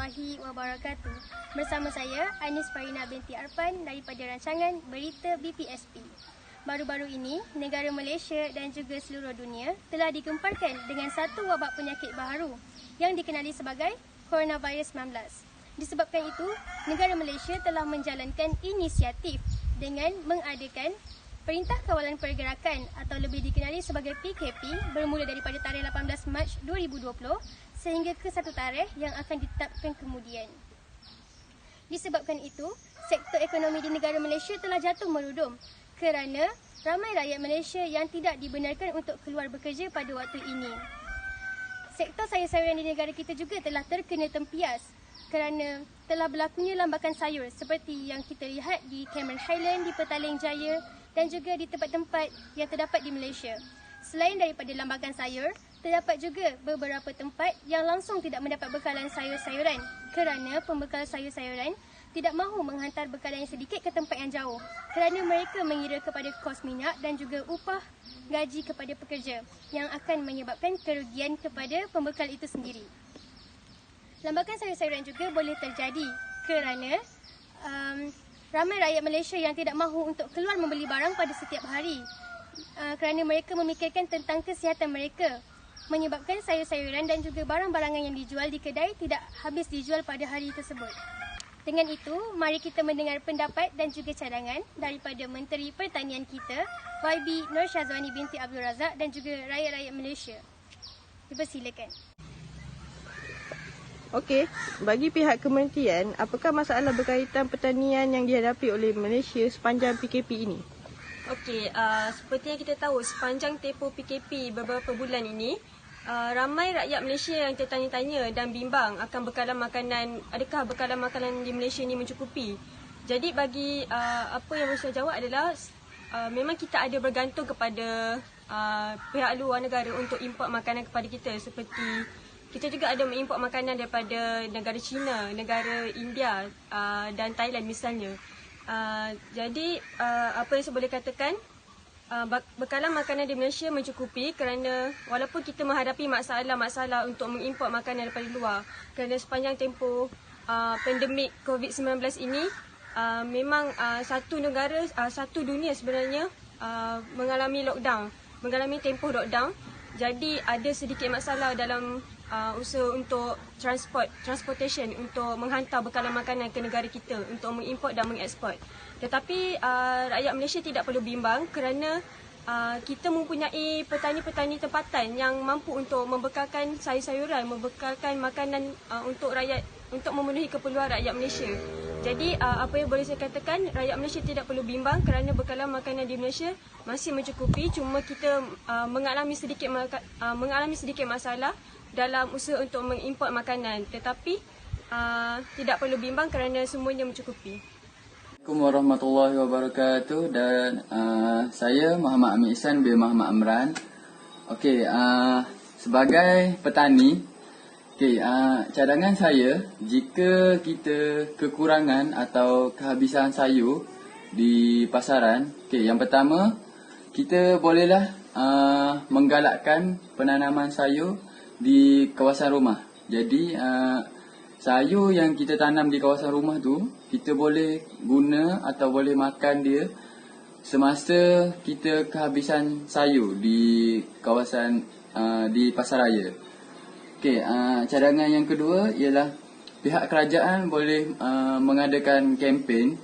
warahmatullahi wabarakatuh. Bersama saya Anis Farina binti Arfan daripada rancangan Berita BPSP. Baru-baru ini, negara Malaysia dan juga seluruh dunia telah digemparkan dengan satu wabak penyakit baharu yang dikenali sebagai coronavirus 19. Disebabkan itu, negara Malaysia telah menjalankan inisiatif dengan mengadakan Perintah Kawalan Pergerakan atau lebih dikenali sebagai PKP bermula daripada tarikh 18 Mac 2020 sehingga ke satu tarikh yang akan ditetapkan kemudian. Disebabkan itu, sektor ekonomi di negara Malaysia telah jatuh merudum kerana ramai rakyat Malaysia yang tidak dibenarkan untuk keluar bekerja pada waktu ini. Sektor sayur-sayuran di negara kita juga telah terkena tempias kerana telah berlakunya lambakan sayur seperti yang kita lihat di Cameron Highland, di Petaling Jaya dan juga di tempat-tempat yang terdapat di Malaysia. Selain daripada lambakan sayur, terdapat juga beberapa tempat yang langsung tidak mendapat bekalan sayur-sayuran kerana pembekal sayur-sayuran tidak mahu menghantar bekalan yang sedikit ke tempat yang jauh kerana mereka mengira kepada kos minyak dan juga upah gaji kepada pekerja yang akan menyebabkan kerugian kepada pembekal itu sendiri. Lambakan sayur-sayuran juga boleh terjadi kerana ramai rakyat Malaysia yang tidak mahu untuk keluar membeli barang pada setiap hari kerana mereka memikirkan tentang kesihatan mereka, menyebabkan sayur-sayuran dan juga barang-barangan yang dijual di kedai tidak habis dijual pada hari tersebut. Dengan itu, mari kita mendengar pendapat dan juga cadangan daripada Menteri Pertanian kita, YB Nur Syazwani binti Abdul Razak dan juga rakyat-rakyat Malaysia. Dipersilakan. Okey, bagi pihak kementerian, apakah masalah berkaitan pertanian yang dihadapi oleh Malaysia sepanjang PKP ini? Okey, seperti yang kita tahu, sepanjang tempoh PKP beberapa bulan ini, ramai rakyat Malaysia yang tertanya-tanya dan bimbang akan bekalan makanan, adakah bekalan makanan di Malaysia ini mencukupi. Jadi bagi apa yang saya jawab adalah memang kita ada bergantung kepada pihak luar negara untuk import makanan kepada kita, seperti kita juga ada mengimport makanan daripada negara China, negara India dan Thailand misalnya. Jadi apa yang saya boleh katakan, bekalan makanan di Malaysia mencukupi kerana walaupun kita menghadapi masalah-masalah untuk mengimport makanan daripada luar, kerana sepanjang tempoh pandemik COVID-19 ini memang satu negara, satu dunia sebenarnya mengalami lockdown, mengalami tempoh lockdown. Jadi ada sedikit masalah dalam usaha untuk transportation untuk menghantar bekalan makanan ke negara kita untuk mengimport dan mengeksport. Tetapi rakyat Malaysia tidak perlu bimbang kerana kita mempunyai petani-petani tempatan yang mampu untuk membekalkan sayur-sayuran, membekalkan makanan untuk rakyat, untuk memenuhi keperluan rakyat Malaysia. Jadi apa yang boleh saya katakan, rakyat Malaysia tidak perlu bimbang kerana bekalan makanan di Malaysia masih mencukupi. Cuma kita mengalami sedikit masalah dalam usaha untuk mengimport makanan, tetapi tidak perlu bimbang kerana semuanya mencukupi. Assalamualaikum warahmatullahi wabarakatuh dan saya Muhammad Amir Ihsan bin Muhammad Amran. Okey, sebagai petani, cadangan saya, jika kita kekurangan atau kehabisan sayur di pasaran, yang pertama kita bolehlah menggalakkan penanaman sayur di kawasan rumah. Jadi sayur yang kita tanam di kawasan rumah tu, kita boleh guna atau boleh makan dia semasa kita kehabisan sayur di kawasan di pasaraya. Okey, cadangan yang kedua ialah pihak kerajaan boleh mengadakan kempen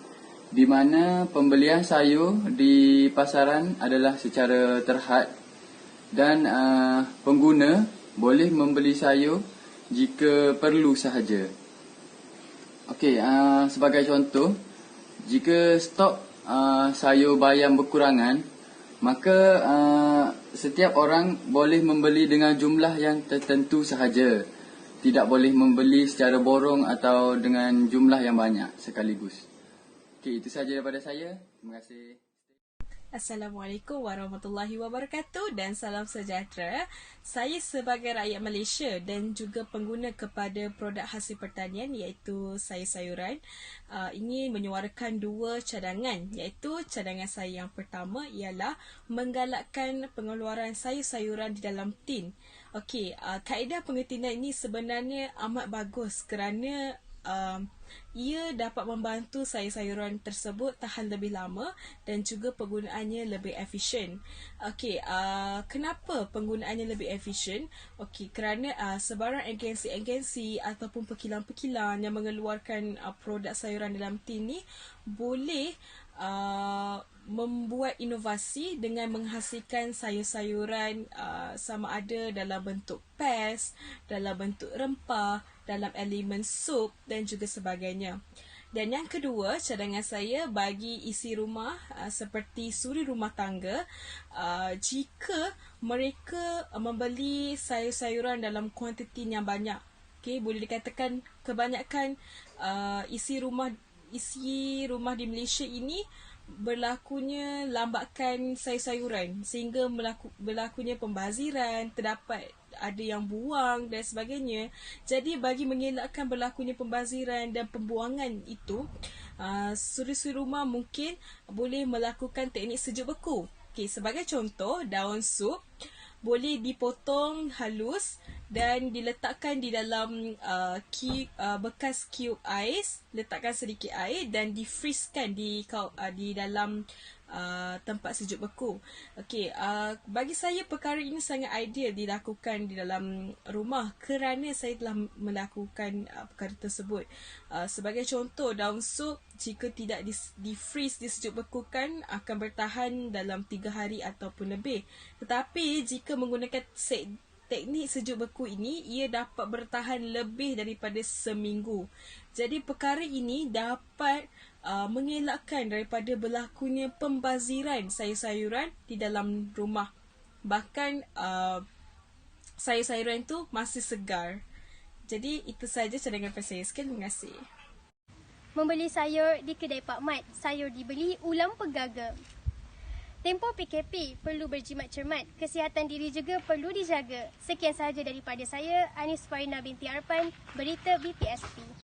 di mana pembelian sayur di pasaran adalah secara terhad dan pengguna boleh membeli sayur jika perlu sahaja. Okey, sebagai contoh, jika stok sayur bayam berkurangan, maka setiap orang boleh membeli dengan jumlah yang tertentu sahaja. Tidak boleh membeli secara borong atau dengan jumlah yang banyak sekaligus. Okey, itu sahaja daripada saya. Terima kasih. Assalamualaikum warahmatullahi wabarakatuh dan salam sejahtera. Saya sebagai rakyat Malaysia dan juga pengguna kepada produk hasil pertanian iaitu sayur-sayuran ingin menyuarakan dua cadangan, iaitu cadangan saya yang pertama ialah menggalakkan pengeluaran sayur-sayuran di dalam tin. Okey, kaedah pengertian ini sebenarnya amat bagus kerana ia dapat membantu sayur-sayuran tersebut tahan lebih lama dan juga penggunaannya lebih efisien. Okey, kenapa penggunaannya lebih efisien? Okey, kerana sebarang agensi-agensi ataupun pekilang-pekilang yang mengeluarkan produk sayuran dalam tin ni boleh membuat inovasi dengan menghasilkan sayur-sayuran sama ada dalam bentuk paste, dalam bentuk rempah, dalam elemen sup dan juga sebagainya. Dan yang kedua, cadangan saya bagi isi rumah seperti suri rumah tangga, jika mereka membeli sayur-sayuran dalam kuantiti yang banyak. Okay, boleh dikatakan kebanyakan isi rumah di Malaysia ini berlakunya lambakan sayur-sayuran sehingga berlakunya pembaziran, terdapat ada yang buang dan sebagainya. Jadi bagi mengelakkan berlakunya pembaziran dan pembuangan itu, suri-suri rumah mungkin boleh melakukan teknik sejuk beku. Okey, sebagai contoh, daun sup boleh dipotong halus dan diletakkan di dalam bekas cube ais, letakkan sedikit air dan di-freeze-kan di dalam tempat sejuk beku. Okey, bagi saya perkara ini sangat ideal dilakukan di dalam rumah kerana saya telah melakukan perkara tersebut. Sebagai contoh, daun sup jika tidak di-freeze, disejuk bekukan akan bertahan dalam 3 hari ataupun lebih. Tetapi jika menggunakan teknik sejuk beku ini, ia dapat bertahan lebih daripada seminggu. Jadi perkara ini dapat mengelakkan daripada berlakunya pembaziran sayur-sayuran di dalam rumah. Bahkan sayur-sayuran itu masih segar. Jadi itu sahaja cadangan saya. Sekian, terima kasih. Membeli sayur di kedai Pak Mat, sayur dibeli, ulam pegaga. Tempoh PKP perlu berjimat cermat, kesihatan diri juga perlu dijaga. Sekian sahaja daripada saya, Anis Farina binti Arpan, Berita BPSP.